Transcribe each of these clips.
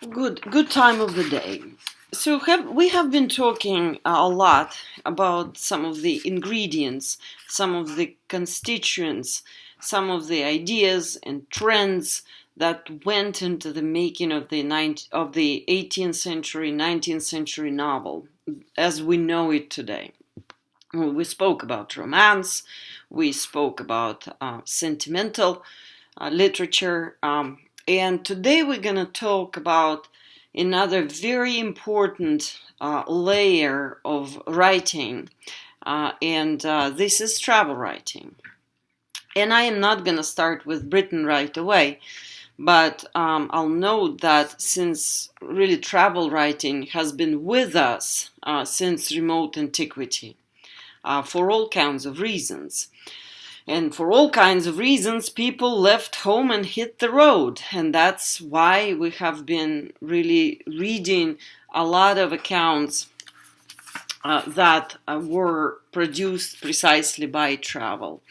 Good time of the day. So we have been talking a lot about some of the ingredients, some of the constituents, some of the ideas and trends that went into the making of the 18th century, 19th century novel as we know it today. We spoke about romance, we spoke about sentimental literature. And today we're going to talk about another very important layer of writing, and this is travel writing. And I am not going to start with Britain right away, but I'll note that since really travel writing has been with us since remote antiquity, for all kinds of reasons. And for all kinds of reasons, people left home and hit the road. And that's why we have been really reading a lot of accounts that were produced precisely by travel.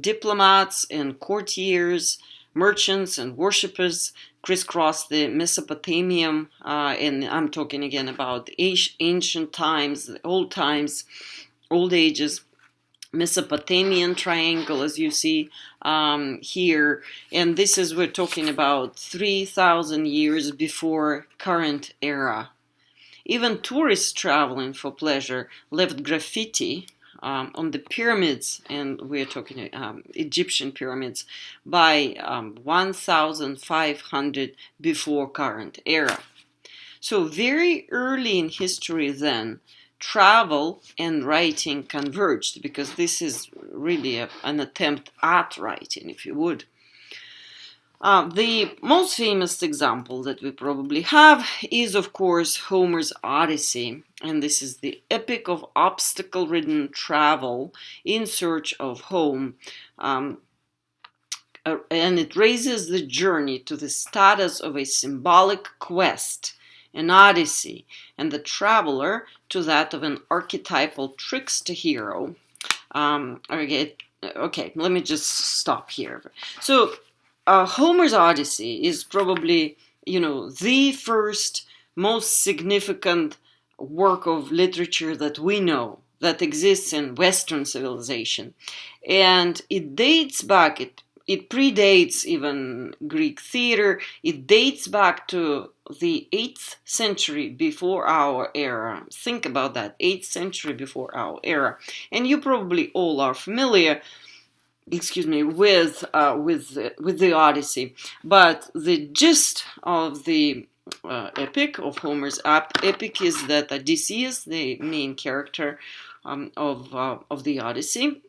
Diplomats and courtiers, merchants and worshippers crisscrossed the Mesopotamian, and I'm talking again about ancient times, the old ages. Mesopotamian triangle, as you see here, and this is, we're talking about 3,000 years before current era. Even tourists traveling for pleasure left graffiti on the pyramids, and we're talking Egyptian pyramids, by 1,500 before current era. So very early in history then, travel and writing converged, because this is really an attempt at writing, if you would. The most famous example that we probably have is, of course, Homer's Odyssey, and this is the epic of obstacle-ridden travel in search of home. And it raises the journey to the status of a symbolic quest, an odyssey, and the traveler to that of an archetypal trickster hero. Okay, let me just stop here. So, Homer's Odyssey is probably, the first most significant work of literature that we know that exists in Western civilization. And it dates back, it predates even Greek theater. It dates back to the 8th century before our era. Think about that, 8th century before our era. And you probably all are familiar, with the Odyssey. But the gist of the epic, of Homer's epic, is that Odysseus, the main character of the Odyssey,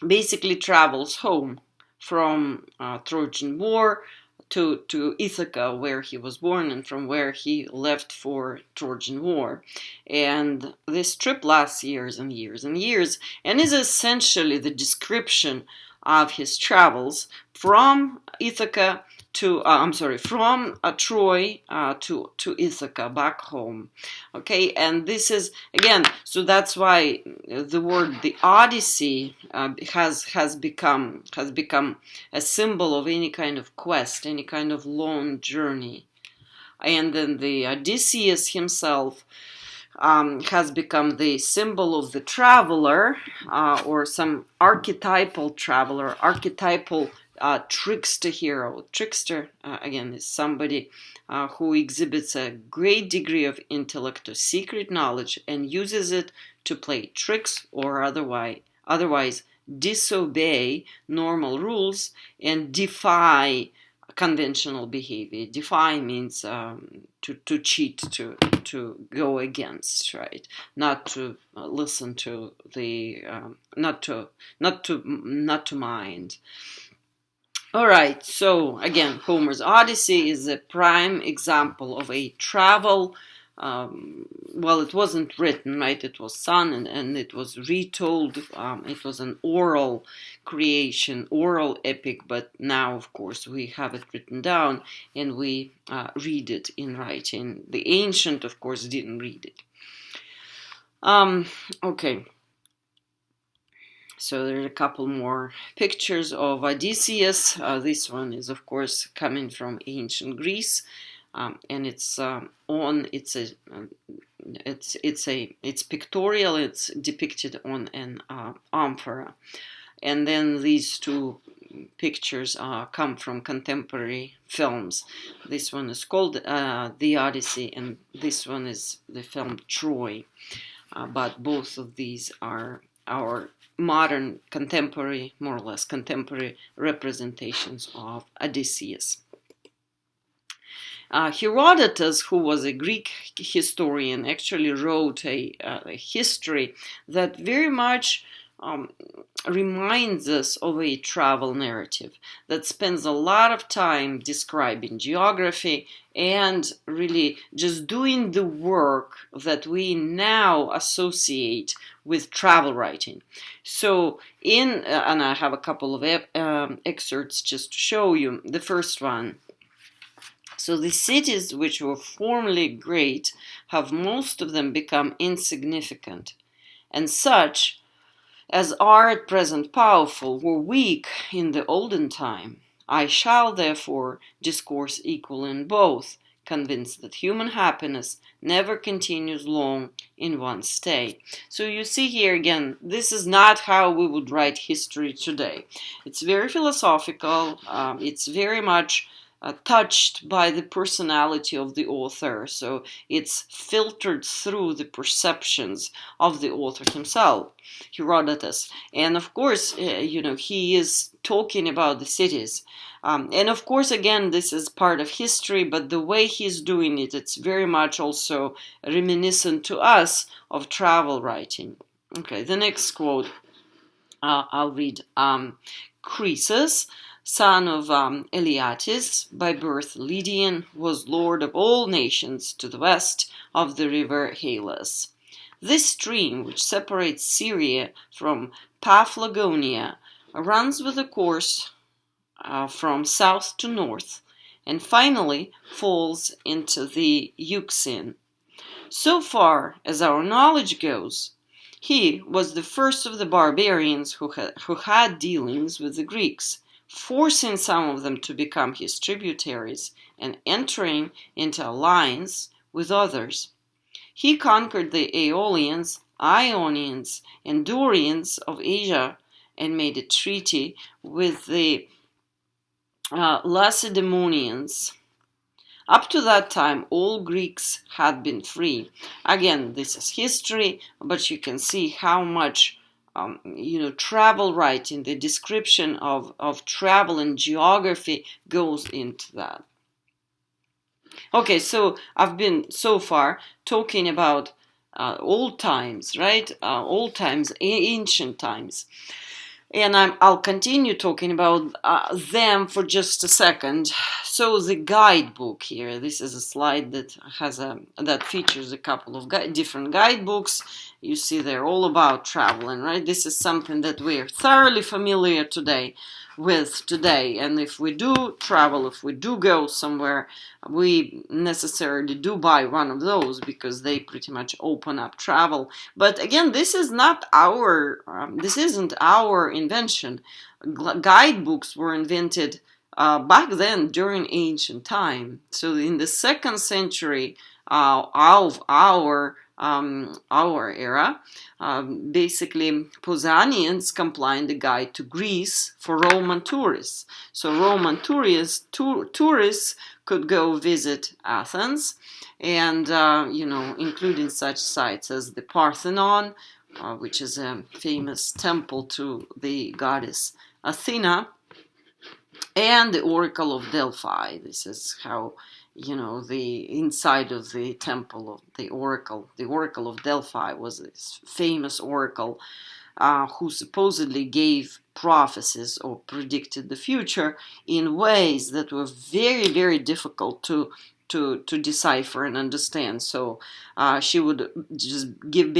basically travels home from Trojan War to Ithaca, where he was born, and from where he left for Trojan War. And this trip lasts years and years and years, and is essentially the description of his travels from Ithaca from Troy to Ithaca, back home. Okay, and this is, again, so that's why the word the Odyssey has become a symbol of any kind of quest, any kind of long journey. And then the Odysseus himself has become the symbol of the traveler, or some archetypal traveler, archetypal trickster hero. Trickster, again, is somebody who exhibits a great degree of intellect or secret knowledge and uses it to play tricks or otherwise disobey normal rules and defy conventional behavior. Defy means to cheat, to go against, right? Not to listen to the not to mind. All right, so again, Homer's Odyssey is a prime example of a travel. It wasn't written, right? It was sung and it was retold. It was an oral creation, oral epic, but now, of course, we have it written down and we read it in writing. The ancient, of course, didn't read it. Okay. So there are a couple more pictures of Odysseus. This one is, of course, coming from ancient Greece. and it's pictorial. It's depicted on an amphora, and then these two pictures come from contemporary films. This one is called The Odyssey, and this one is the film Troy. But both of these are our modern, contemporary, more or less contemporary representations of Odysseus. Herodotus, who was a Greek historian, actually wrote a history that very much reminds us of a travel narrative that spends a lot of time describing geography and really just doing the work that we now associate with travel writing. So and I have a couple of excerpts just to show you. The first one. So the cities which were formerly great have most of them become insignificant, and such as are at present powerful were weak in the olden time. I shall therefore discourse equal in both, convinced that human happiness never continues long in one stay. So you see here again, this is not how we would write history today. It's very philosophical. It's very much touched by the personality of the author. So it's filtered through the perceptions of the author himself, Herodotus. And of course, he is talking about the cities. And of course, again, this is part of history, but the way he's doing it, it's very much also reminiscent to us of travel writing. Okay, the next quote I'll read. Croesus, son of Eleatis, by birth Lydian, was lord of all nations to the west of the river Halys. This stream, which separates Syria from Paphlagonia, runs with a course from south to north, and finally falls into the Euxine. So far as our knowledge goes, he was the first of the barbarians who had dealings with the Greeks, forcing some of them to become his tributaries and entering into alliance with others. He conquered the Aeolians, Ionians, and Dorians of Asia and made a treaty with the Lacedaemonians. Up to that time, all Greeks had been free. Again, this is history, but you can see how much travel writing, the description of travel and geography goes into that. Okay, so I've been so far talking about old times, right? Old times, ancient times. And I'll continue talking about them for just a second. So the guidebook here, this is a slide that that features a couple of different guidebooks. You see they're all about traveling, right? This is something that we're thoroughly familiar with today. And if we do travel, if we do go somewhere, we necessarily do buy one of those because they pretty much open up travel. But again, this isn't our invention. Guidebooks were invented back then during ancient time. So in the 2nd century of our era, basically Pausanians compiled a guide to Greece for Roman tourists. So Roman tourists could go visit Athens, and including such sites as the Parthenon, which is a famous temple to the goddess Athena, and the Oracle of Delphi. This is how the inside of the temple of the Oracle of Delphi was this famous oracle who supposedly gave prophecies or predicted the future in ways that were very, very difficult to decipher and understand. So she would just give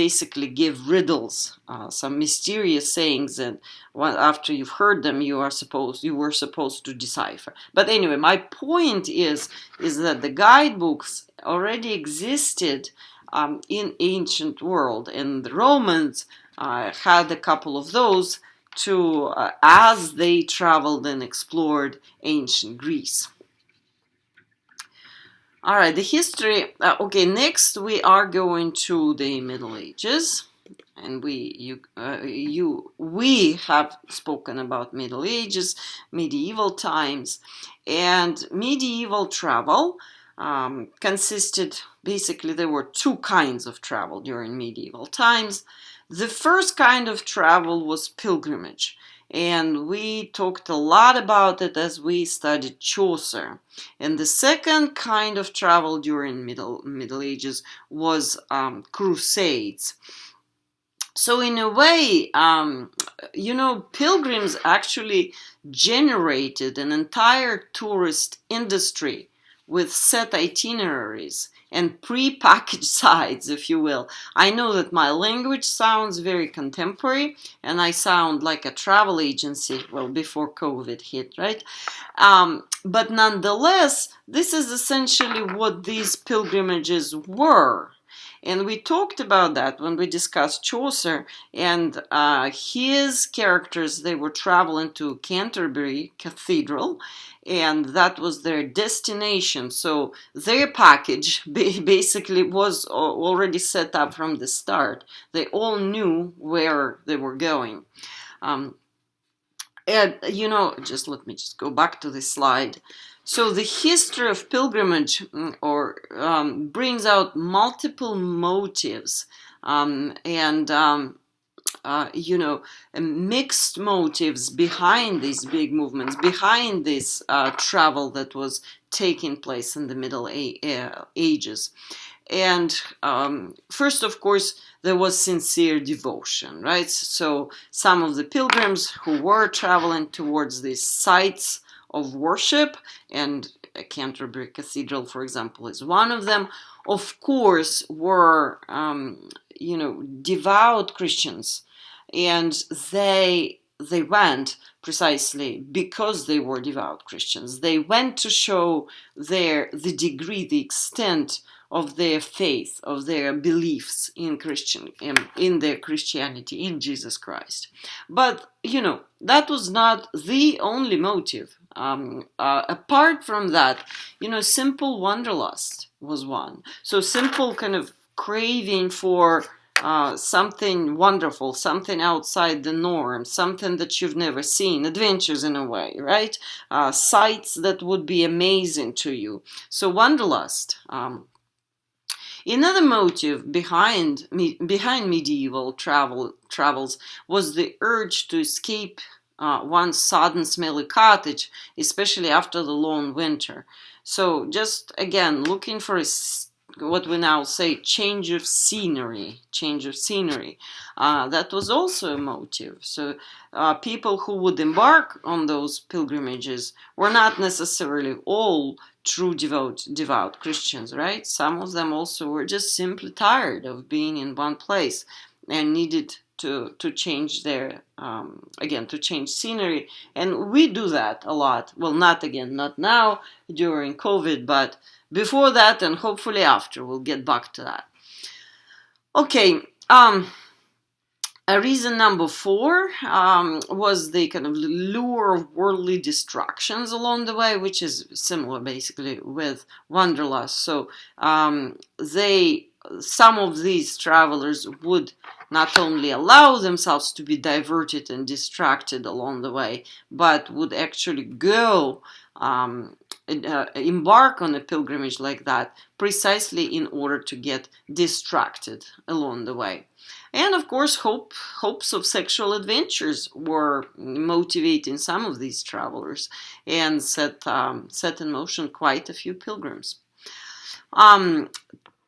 riddles, some mysterious sayings, and after you've heard them, you were supposed to decipher. But anyway, my point is that the guidebooks already existed in ancient world, and the Romans had a couple of those as they traveled and explored ancient Greece. All right, the history. Okay, next we are going to the Middle Ages, and we have spoken about Middle Ages, medieval times, and medieval travel consisted. Basically, there were two kinds of travel during medieval times. The first kind of travel was pilgrimage, and we talked a lot about it as we studied Chaucer. And the second kind of travel during Middle Ages was crusades. So in a way, pilgrims actually generated an entire tourist industry with set itineraries and pre-packaged sites, if you will. I know that my language sounds very contemporary, and I sound like a travel agency, well, before COVID hit, right? But nonetheless, this is essentially what these pilgrimages were. And we talked about that when we discussed Chaucer and his characters. They were traveling to Canterbury Cathedral, and that was their destination. So their package basically was already set up from the start. They all knew where they were going. And just let me just go back to this slide. So the history of pilgrimage brings out multiple motives and mixed motives behind these big movements, behind this travel that was taking place in the Middle Ages. And first, of course, there was sincere devotion, right? So some of the pilgrims who were traveling towards these sites of worship, and Canterbury Cathedral, for example, is one of them, of course, were, devout Christians. And they went precisely because they were devout Christians. They went to show the degree, the extent of their faith, of their beliefs in their Christianity, in Jesus Christ. But that was not the only motive. Apart from that, simple wanderlust was one. So simple kind of craving for something wonderful, something outside the norm, something that you've never seen, adventures in a way, right? Sights that would be amazing to you. So wanderlust. Another motive behind medieval travels was the urge to escape one's sodden, smelly cottage, especially after the long winter. So just again, looking for what we now say change of scenery. That was also a motive. So people who would embark on those pilgrimages were not necessarily all true devout Christians, right? Some of them also were just simply tired of being in one place and needed to change to change scenery. And we do that a lot. Well, not now during COVID, but before that and hopefully after. We'll get back to that. Okay, reason number 4 was the kind of lure of worldly distractions along the way, which is similar basically with wanderlust. So some of these travelers would not only allow themselves to be diverted and distracted along the way, but would actually go embark on a pilgrimage like that precisely in order to get distracted along the way. And of course, hopes of sexual adventures were motivating some of these travelers and set in motion quite a few pilgrims.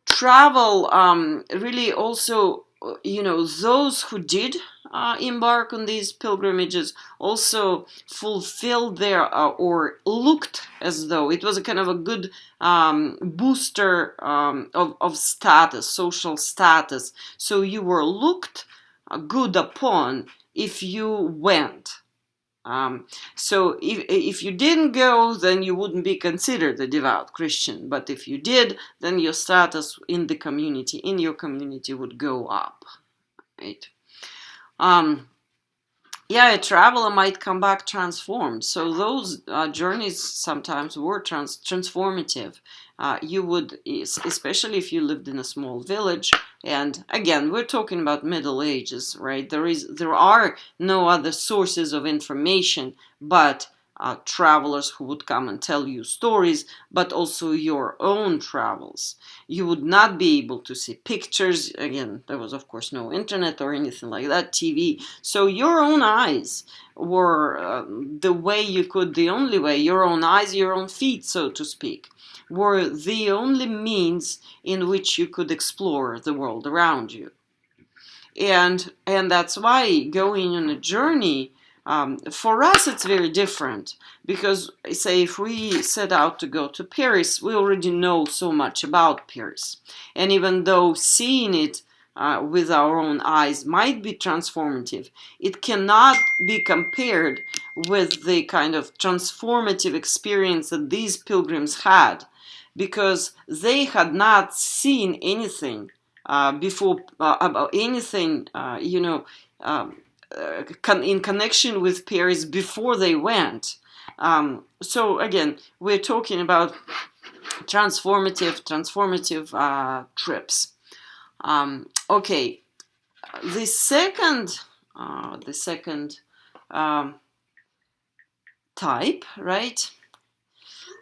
Travel really also, those who did embark on these pilgrimages also fulfilled their or looked as though it was a kind of a good booster of status, social status. So you were looked good upon if you went. So if you didn't go, then you wouldn't be considered a devout Christian. But if you did, then your status in your community would go up, right? yeah, a traveler might come back transformed. So those journeys sometimes were transformative. You would, especially if you lived in a small village, and again, we're talking about Middle Ages, right? There are no other sources of information but travelers who would come and tell you stories, but also your own travels. You would not be able to see pictures. Again, there was, of course, no internet or anything like that, TV. So your own eyes were the way you could, the only way, your own eyes, your own feet, so to speak, were the only means in which you could explore the world around you. And that's why going on a journey, for us it's very different, because say if we set out to go to Paris, we already know so much about Paris, and even though seeing it with our own eyes might be transformative, it cannot be compared with the kind of transformative experience that these pilgrims had, because they had not seen anything before about anything, in connection with Paris before they went. So again, we're talking about transformative trips. Okay, the second um, type, right?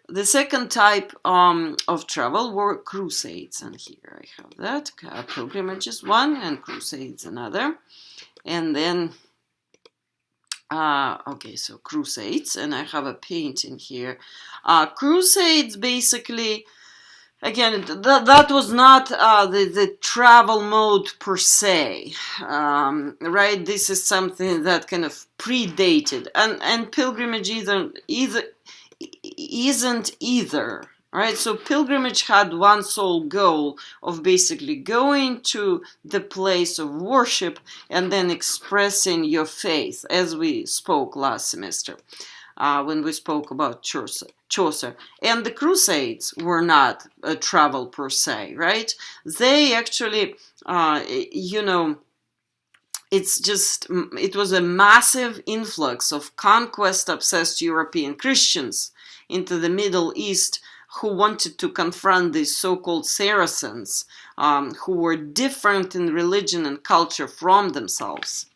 The second type of travel were crusades, and here I have that. Pilgrimages one and crusades another. And then, okay, so crusades, and I have a painting here. Crusades basically, again, that was not the travel mode per se, right? This is something that kind of predated, and pilgrimage isn't either, right? So pilgrimage had one sole goal of basically going to the place of worship and then expressing your faith, as we spoke last semester when we spoke about Chaucer. And the Crusades were not a travel per se, right? They actually, it was a massive influx of conquest-obsessed European Christians into the Middle East who wanted to confront these so-called Saracens, who were different in religion and culture from themselves.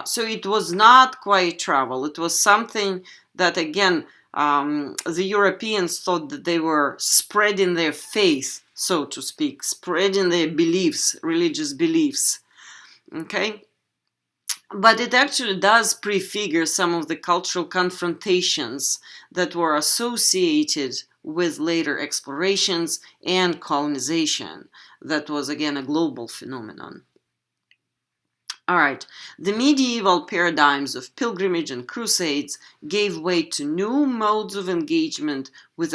So it was not quite travel. It was something that, again, the Europeans thought that they were spreading their faith, so to speak, spreading their beliefs, religious beliefs. Okay? But it actually does prefigure some of the cultural confrontations that were associated with later explorations and colonization. That was, again, a global phenomenon. All right, the medieval paradigms of pilgrimage and crusades gave way to new modes of engagement with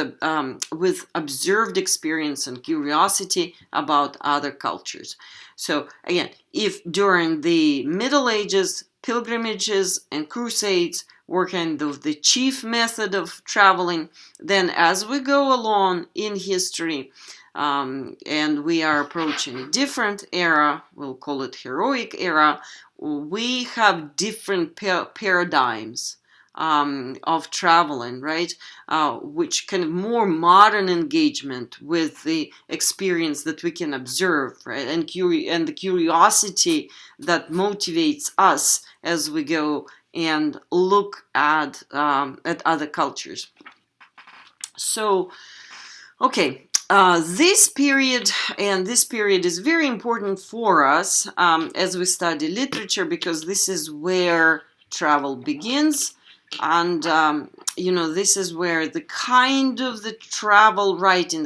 observed experience and curiosity about other cultures. So again, if during the Middle Ages, pilgrimages and crusades were kind of the chief method of traveling, then as we go along in history, and we are approaching a different era, we'll call it heroic era, we have different paradigms of traveling, right? Which kind of more modern engagement with the experience that we can observe, right? And the curiosity that motivates us as we go and look at other cultures. So, okay, this period is very important for us as we study literature, because this is where travel begins, and this is where the kind of travel writing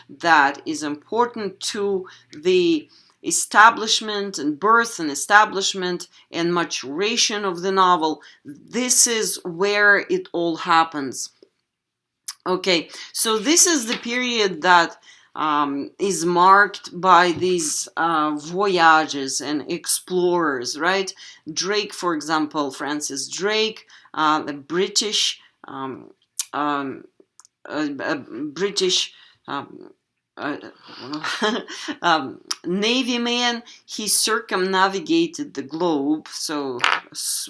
that is important to the establishment and birth and establishment and maturation of the novel, this is where it all happens. Okay, so this is the period that is marked by these voyages and explorers, right? Drake, for example, Francis Drake, the British um, British Navy man. He circumnavigated the globe, so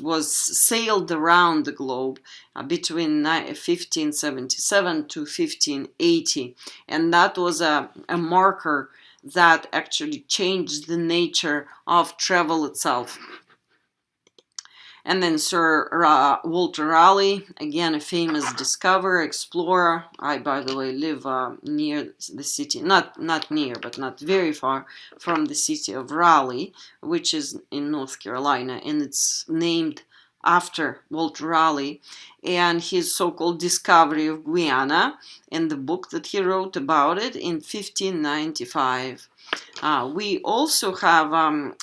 was sailed around the globe between 1577 to 1580, and that was a marker that actually changed the nature of travel itself. And then Sir Walter Raleigh, again a famous discoverer, explorer. I, by the way, live near the city, not near, but not very far from the city of Raleigh, which is in North Carolina, and it's named after Walter Raleigh and his so-called discovery of Guyana and the book that he wrote about it in 1595. We also have,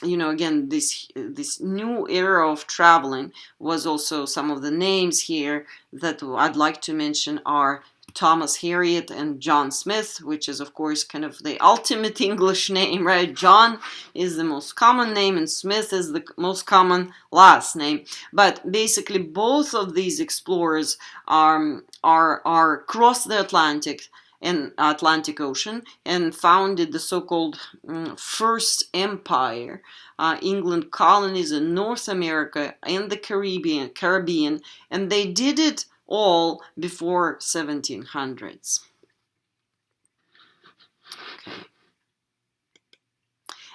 again, this new era of traveling was also some of the names here that I'd like to mention are Thomas Harriot and John Smith, which is, of course, kind of the ultimate English name, right? John is the most common name and Smith is the most common last name. But basically, both of these explorers are across the Atlantic Ocean and founded the so-called First Empire, England colonies in North America and the Caribbean, and they did it all before 1700s. Okay.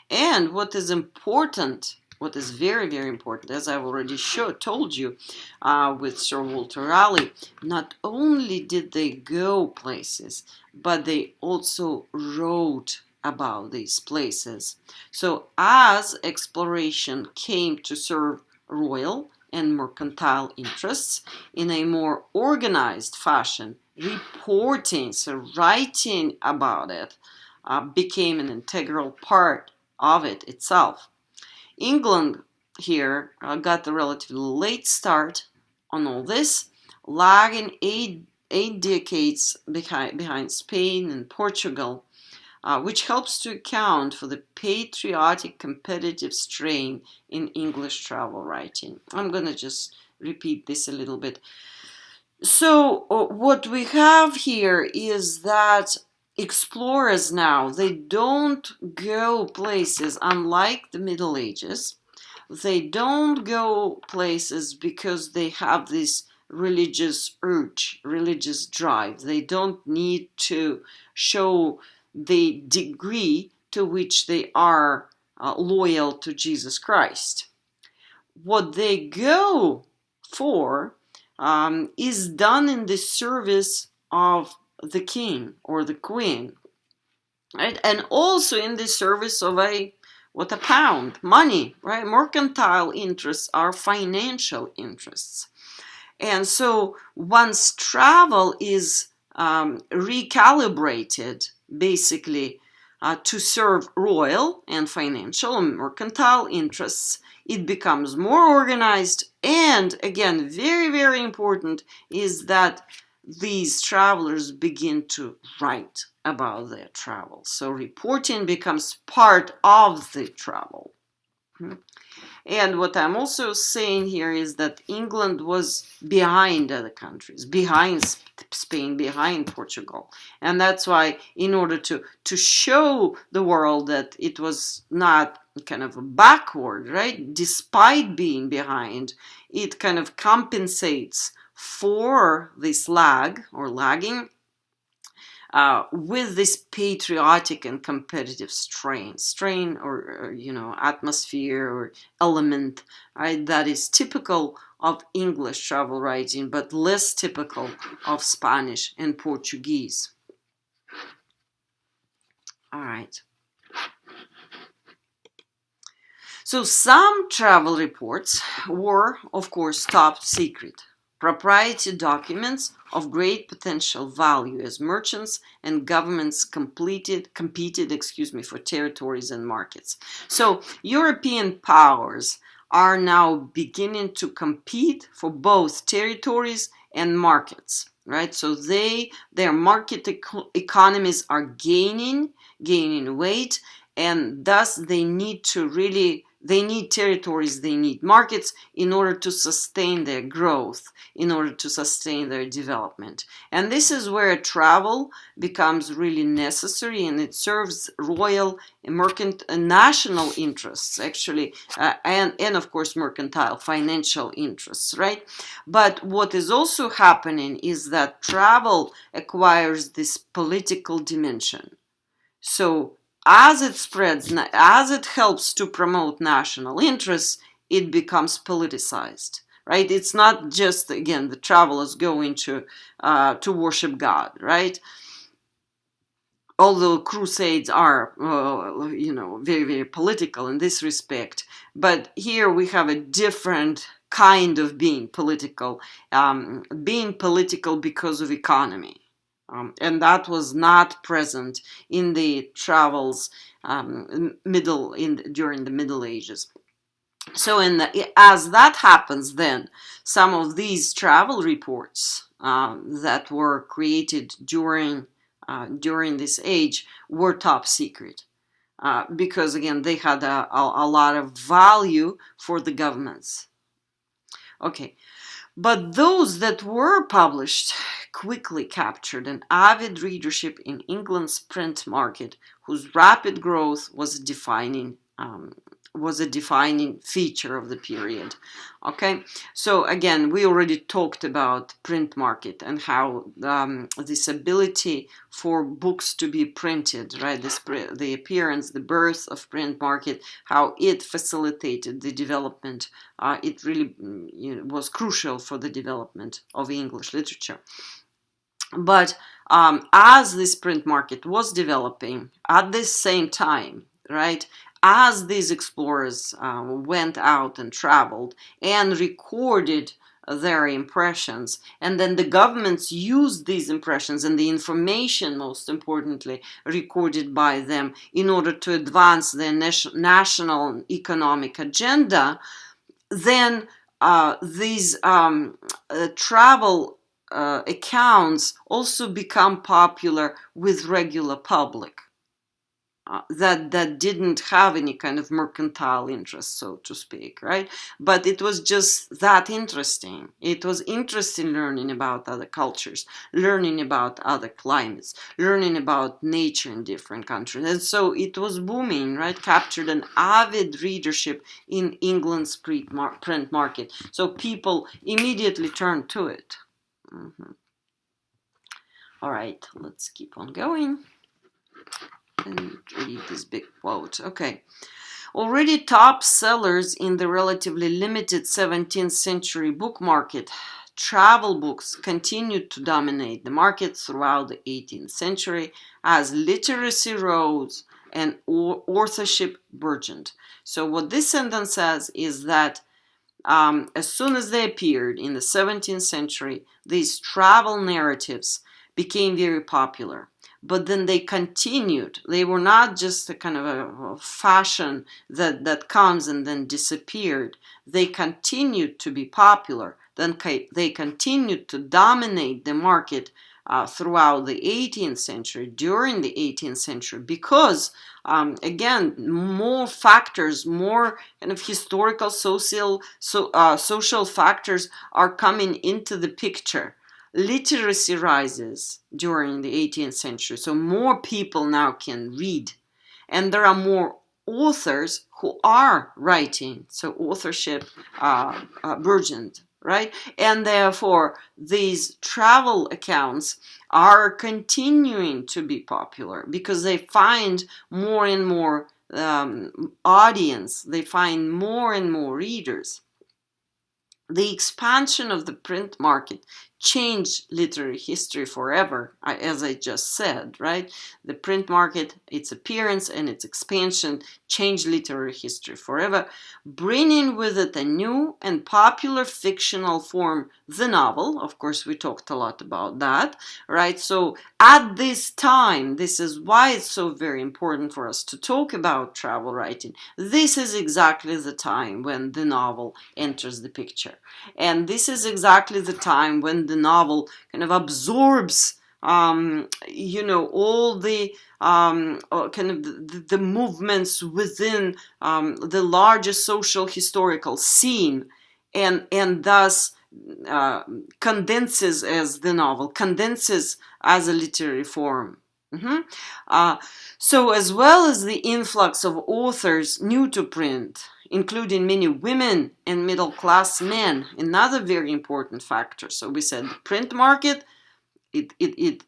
And what is important, what is very, very important, as I've already told you with Sir Walter Raleigh, not only did they go places, but they also wrote about these places. So as exploration came to serve royal and mercantile interests in a more organized fashion, reporting, so writing about it, became an integral part of it itself. England here got a relatively late start on all this, lagging eight decades behind Spain and Portugal, which helps to account for the patriotic competitive strain in English travel writing. I'm going to just repeat this a little bit. So what we have here is that explorers now, they don't go places, unlike the Middle Ages. They don't go places because they have this religious urge, religious drive. They don't need to show the degree to which they are loyal to Jesus Christ. What they go for is done in the service of the king or the queen, right? And also in the service of a pound, money, right? Mercantile interests are financial interests. And so once travel is recalibrated, basically, to serve royal and financial and mercantile interests, it becomes more organized. And again, very, very important is that these travelers begin to write about their travel. So reporting becomes part of the travel. And what I'm also saying here is that England was behind other countries, behind Spain, behind Portugal. And that's why, in order to show the world that it was not kind of backward, right, despite being behind, it kind of compensates for this lag or lagging with this patriotic and competitive strain or atmosphere or element, right, that is typical of English travel writing, but less typical of Spanish and Portuguese. All right. So some travel reports were, of course, top secret. Proprietary documents of great potential value as merchants and governments competed for territories and markets. So European powers are now beginning to compete for both territories and markets, right? So their market economies are gaining weight, and thus they need to really They need territories, they need markets in order to sustain their growth, in order to sustain their development. And this is where travel becomes really necessary, and it serves royal national interests, actually, and of course mercantile financial interests, right? But what is also happening is that travel acquires this political dimension. So as it spreads, as it helps to promote national interests, it becomes politicized, right? It's not just, again, the travelers going to worship God, right? Although crusades are, very, very political in this respect, but here we have a different kind of being political because of economy. And that was not present in the travels during the Middle Ages. So as that happens, then some of these travel reports that were created during this age were top secret. Because again, they had a lot of value for the governments. Okay, but those that were published quickly captured an avid readership in England's print market, whose rapid growth was a defining feature of the period. Okay, so again, we already talked about print market and how this ability for books to be printed, right? The appearance, the birth of print market, how it facilitated the development. It really was crucial for the development of English literature. But as this print market was developing at this same time, right, as these explorers went out and traveled and recorded their impressions, and then the governments used these impressions and the information, most importantly, recorded by them in order to advance their national economic agenda, then these travel accounts also become popular with regular public that didn't have any kind of mercantile interest, so to speak, right? But it was just that interesting. It was interesting learning about other cultures, learning about other climates, learning about nature in different countries. And so it was booming, right? Captured an avid readership in England's print market. So people immediately turned to it. Mm-hmm. All right, let's keep on going and read this big quote. Okay. Already top sellers in the relatively limited 17th century book market, travel books continued to dominate the market throughout the 18th century as literacy rose and authorship burgeoned. So what this sentence says is that as soon as they appeared in the 17th century, these travel narratives became very popular. But then they continued. They were not just a kind of a fashion that comes and then disappeared. They continued to be popular. Then they continued to dominate the market throughout the 18th century, during the 18th century, because, again, more factors, more kind of historical, social factors are coming into the picture. Literacy rises during the 18th century, so more people now can read, and there are more authors who are writing, so authorship burgeoned, right? And therefore these travel accounts are continuing to be popular because they find more and more audience, they find more and more readers. The expansion of the print market changed literary history forever, as I just said, right? The print market, its appearance and its expansion changed literary history forever, bringing with it a new and popular fictional form, the novel. Of course, we talked a lot about that, right? So at this time, this is why it's so very important for us to talk about travel writing. This is exactly the time when the novel enters the picture. And this is exactly the time when the novel kind of absorbs all the kind of the movements within the larger social historical scene, and thus condenses as the novel, condenses as a literary form. Mm-hmm. So, as well as the influx of authors new to print, including many women and middle-class men, another very important factor. So we said the print market, it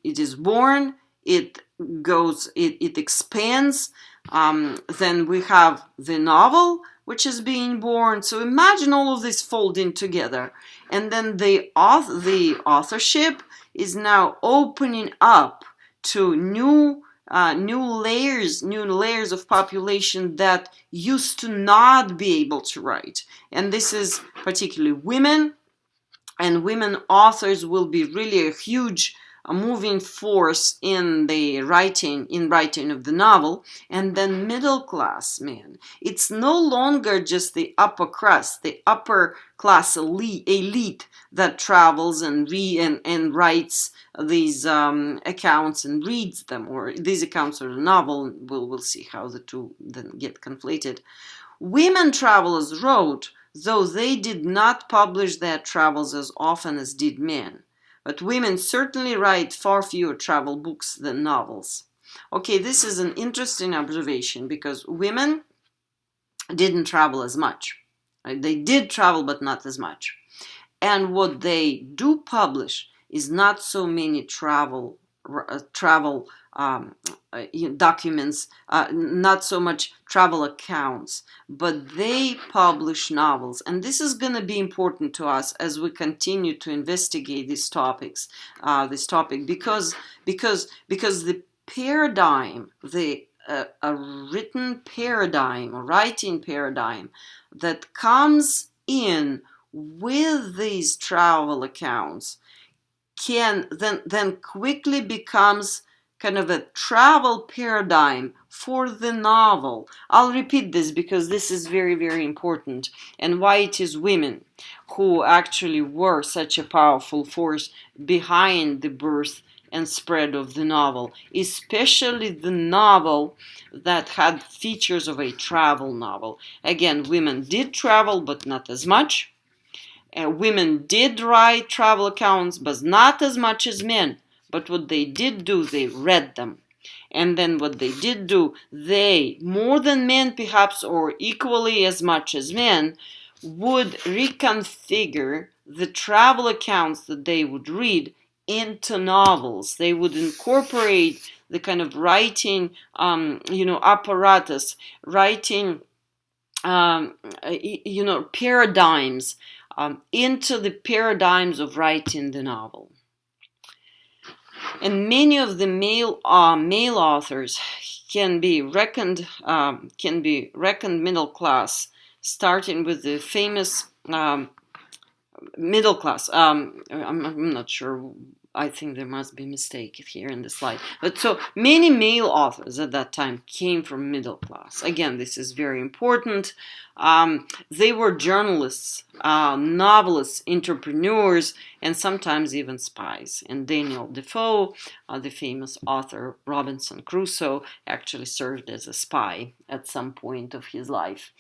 is born, it goes, it expands. Then we have the novel, which is being born. So imagine all of this folding together. And then the authorship is now opening up to new layers of population that used to not be able to write. And this is particularly women, and women authors will be really a huge moving force in the writing of the novel. And then middle class men, it's no longer just the upper crust, the upper class elite that travels and writes these accounts and reads them, or these accounts are a novel. We'll see how the two then get conflated. Women travelers wrote, though they did not publish their travels as often as did men. But women certainly write far fewer travel books than novels. Okay, this is an interesting observation because women didn't travel as much. They did travel, but not as much. And what they do publish is not so many travel documents, not so much travel accounts, but they publish novels. And this is going to be important to us as we continue to investigate these topics, because the paradigm, a written paradigm, a writing paradigm that comes in with these travel accounts can then quickly becomes kind of a travel paradigm for the novel. I'll repeat this because this is very, very important, and why it is women who actually were such a powerful force behind the birth and spread of the novel, especially the novel that had features of a travel novel. Again, women did travel, but not as much. Women did write travel accounts, but not as much as men. But what they did do, they read them. And then what they did do, they, more than men perhaps, or equally as much as men, would reconfigure the travel accounts that they would read into novels. They would incorporate the kind of writing, apparatus, writing, paradigms into the paradigms of writing the novel. And many of the male authors can be reckoned middle class, starting with the famous middle class. I'm not sure. I think there must be a mistake here in the slide. But so many male authors at that time came from middle class. Again, this is very important. They were journalists, novelists, entrepreneurs, and sometimes even spies. And Daniel Defoe, the famous author Robinson Crusoe, actually served as a spy at some point of his life.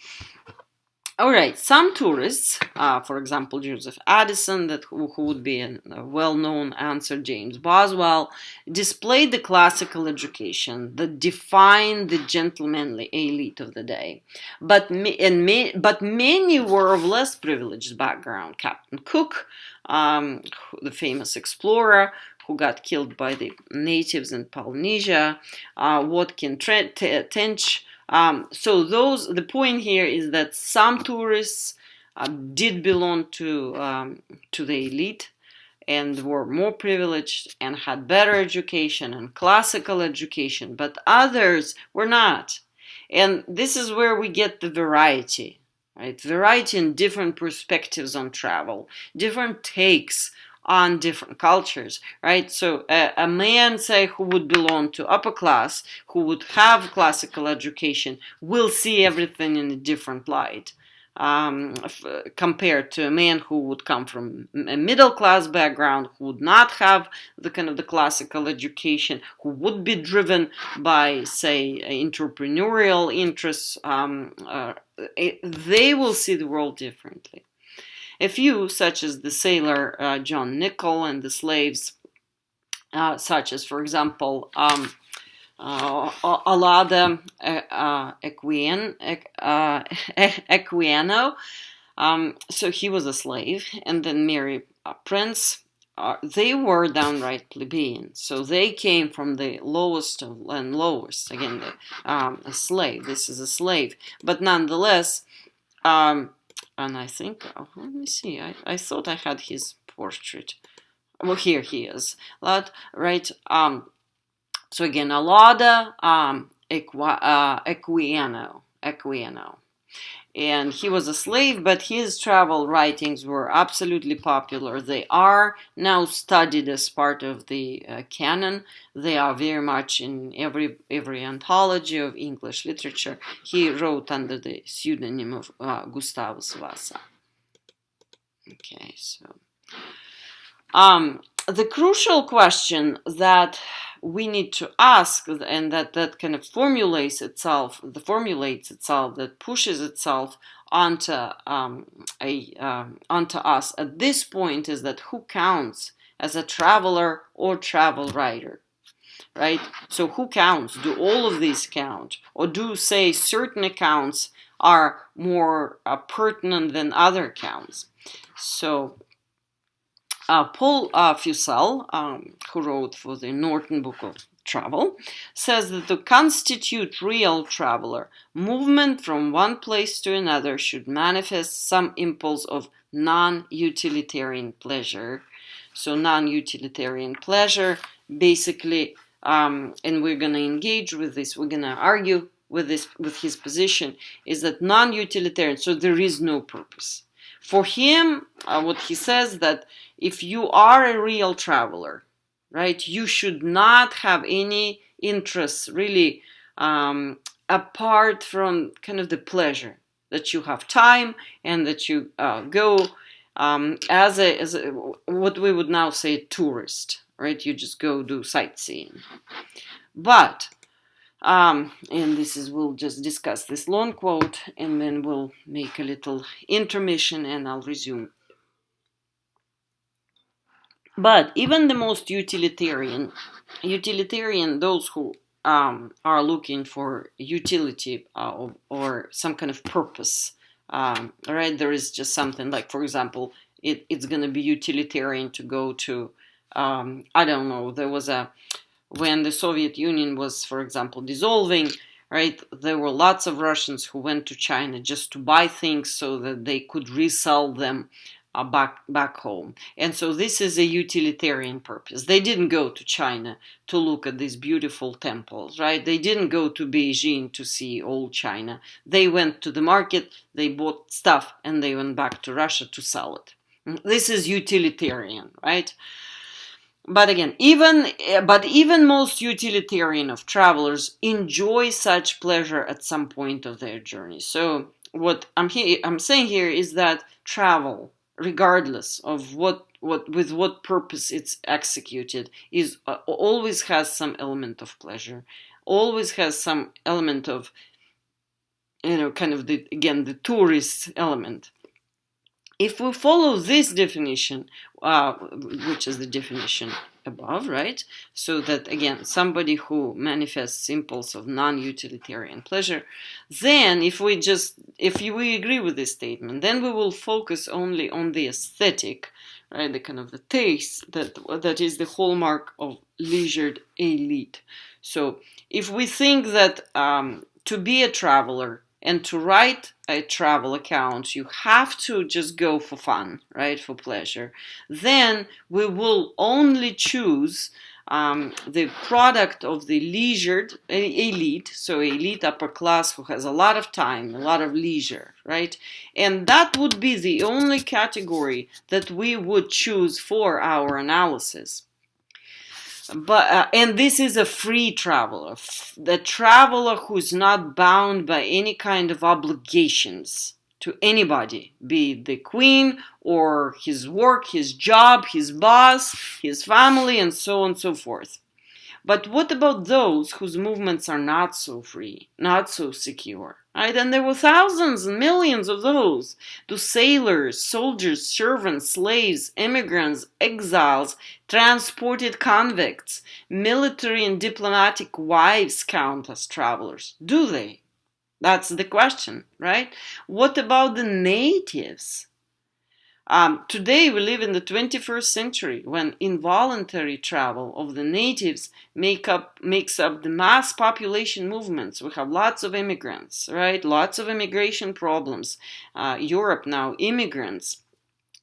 All right, some tourists, for example, Joseph Addison, who would be a well-known answer, James Boswell, displayed the classical education that defined the gentlemanly elite of the day. But many were of less privileged background. Captain Cook, the famous explorer, who got killed by the natives in Polynesia, Watkin Tench. So the point here is that some tourists did belong to the elite and were more privileged and had better education and classical education, but others were not. And this is where we get the variety, right? Variety in different perspectives on travel, different takes on different cultures, right? So a man, say, who would belong to upper class, who would have classical education, will see everything in a different light. compared to a man who would come from a middle class background, who would not have the kind of the classical education, who would be driven by, say, entrepreneurial interests. They will see the world differently. A few, such as the sailor John Nichol, and the slaves, such as, for example, Alada Equiano. So he was a slave, and then Mary Prince. They were downright plebeian, so they came from the lowest and lowest. Again, a slave. This is a slave, but nonetheless, and I think, let me see. I thought I had his portrait. Well, here he is. Right. So again, Alada Equiano. And he was a slave, but his travel writings were absolutely popular. They are now studied as part of the canon. They are very much in every anthology of English literature. He wrote under the pseudonym of Gustavus Vasa. Okay, so the crucial question that we need to ask, and that kind of formulates itself, that pushes itself onto onto us at this point, is that who counts as a traveler or travel writer, right? So who counts? Do all of these count, or do, say, certain accounts are more pertinent than other accounts? So Paul Fussell, who wrote for the Norton Book of Travel, says that to constitute real traveler, movement from one place to another should manifest some impulse of non-utilitarian pleasure. So non-utilitarian pleasure, basically, and we're going to engage with this, we're going to argue with his position, is that non-utilitarian, so there is no purpose. For him, what he says, that if you are a real traveler, right, you should not have any interests really apart from kind of the pleasure, that you have time and that you go as a what we would now say tourist, right? You just go do sightseeing. But and we'll just discuss this long quote, and then we'll make a little intermission and I'll resume. But even the most utilitarian, those who are looking for utility or some kind of purpose, right? There is just something like, for example, it's going to be utilitarian to go to, I don't know, when the Soviet Union was, for example, dissolving, right, there were lots of Russians who went to China just to buy things so that they could resell them back home. And so this is a utilitarian purpose. They didn't go to China to look at these beautiful temples, right? They didn't go to Beijing to see old China. They went to the market, they bought stuff, and they went back to Russia to sell it. This is utilitarian, right? But again, even most utilitarian of travelers enjoy such pleasure at some point of their journey. So what I'm saying here is that travel, regardless of with what purpose it's executed, is always has some element of pleasure, always has some element of, kind of the tourist element. If we follow this definition, which is the definition above, right? So that, again, somebody who manifests impulse of non-utilitarian pleasure, then if we agree with this statement, then we will focus only on the aesthetic, right? The kind of the taste that is the hallmark of leisured elite. So if we think that to be a traveler and to write a travel account, you have to just go for fun, right? For pleasure. Then we will only choose the product of the leisured elite, so elite upper class who has a lot of time, a lot of leisure, right? And that would be the only category that we would choose for our analysis. But and this is a free traveler, the traveler who's not bound by any kind of obligations to anybody, be it the queen or his work, his job, his boss, his family, and so on and so forth. But what about those whose movements are not so free, not so secure? Right? And there were thousands and millions of those. The sailors, soldiers, servants, slaves, immigrants, exiles, transported convicts, military and diplomatic wives count as travelers. Do they? That's the question, right? What about the natives? Today we live in the 21st century when involuntary travel of the natives makes up the mass population movements. We have lots of immigrants, right? Lots of immigration problems. Europe now, immigrants.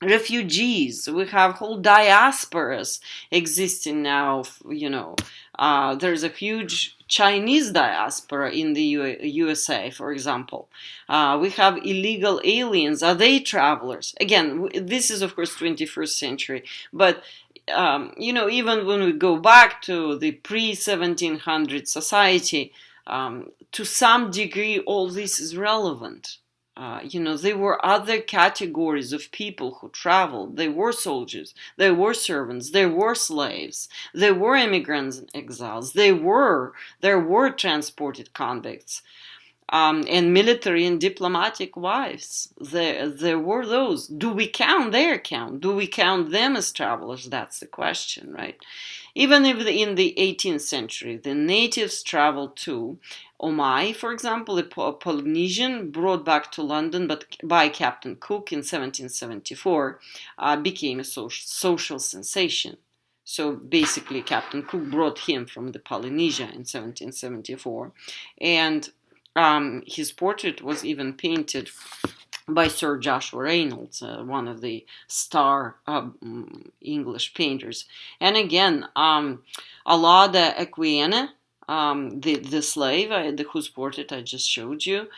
Refugees, we have whole diasporas existing now, there's a huge Chinese diaspora in the USA, for example. We have illegal aliens. Are they travelers? Again, this is of course 21st century, but even when we go back to the pre-1700 society, to some degree all this is relevant. There were other categories of people who traveled. There were soldiers, there were servants, there were slaves, there were immigrants and exiles, there were transported convicts, and military and diplomatic wives. There were those. Do we count their count? Do we count them as travelers? That's the question, right? Even if in the 18th century the natives traveled too, Omai, for example, a Polynesian brought back to London but by Captain Cook in 1774, became a social sensation. So basically, Captain Cook brought him from the Polynesia in 1774, and his portrait was even painted by Sir Joshua Reynolds, one of the star English painters. And again, Alada Equiene, the slave, whose portrait I just showed you,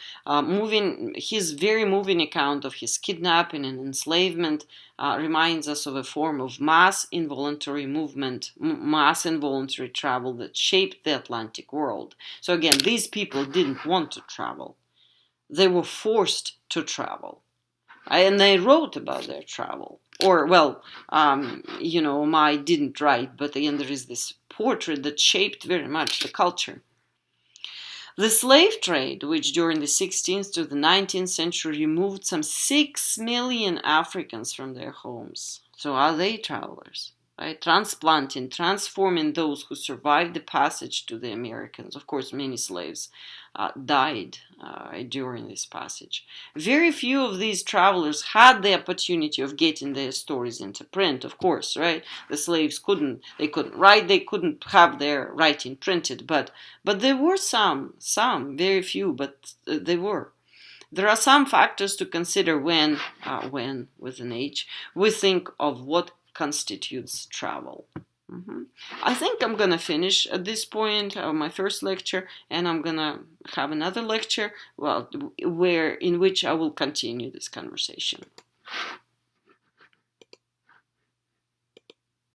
his very moving account of his kidnapping and enslavement reminds us of a form of mass involuntary movement, mass involuntary travel that shaped the Atlantic world. So again, these people didn't want to travel. They were forced to travel. And they wrote about their travel. Or, Omai didn't write, but again, there is this portrait that shaped very much the culture. The slave trade, which during the 16th to the 19th century removed some 6 million Africans from their homes. So are they travelers? Right? Transplanting, transforming those who survived the passage to the Americans. Of course, many slaves died during this passage. Very few of these travelers had the opportunity of getting their stories into print, of course, right? The slaves couldn't write, they couldn't have their writing printed, but there were some, very few, but they were. There are some factors to consider when, with an H, we think of what constitutes travel. I think I'm gonna finish at this point my first lecture, and I'm gonna have another lecture, in which I will continue this conversation.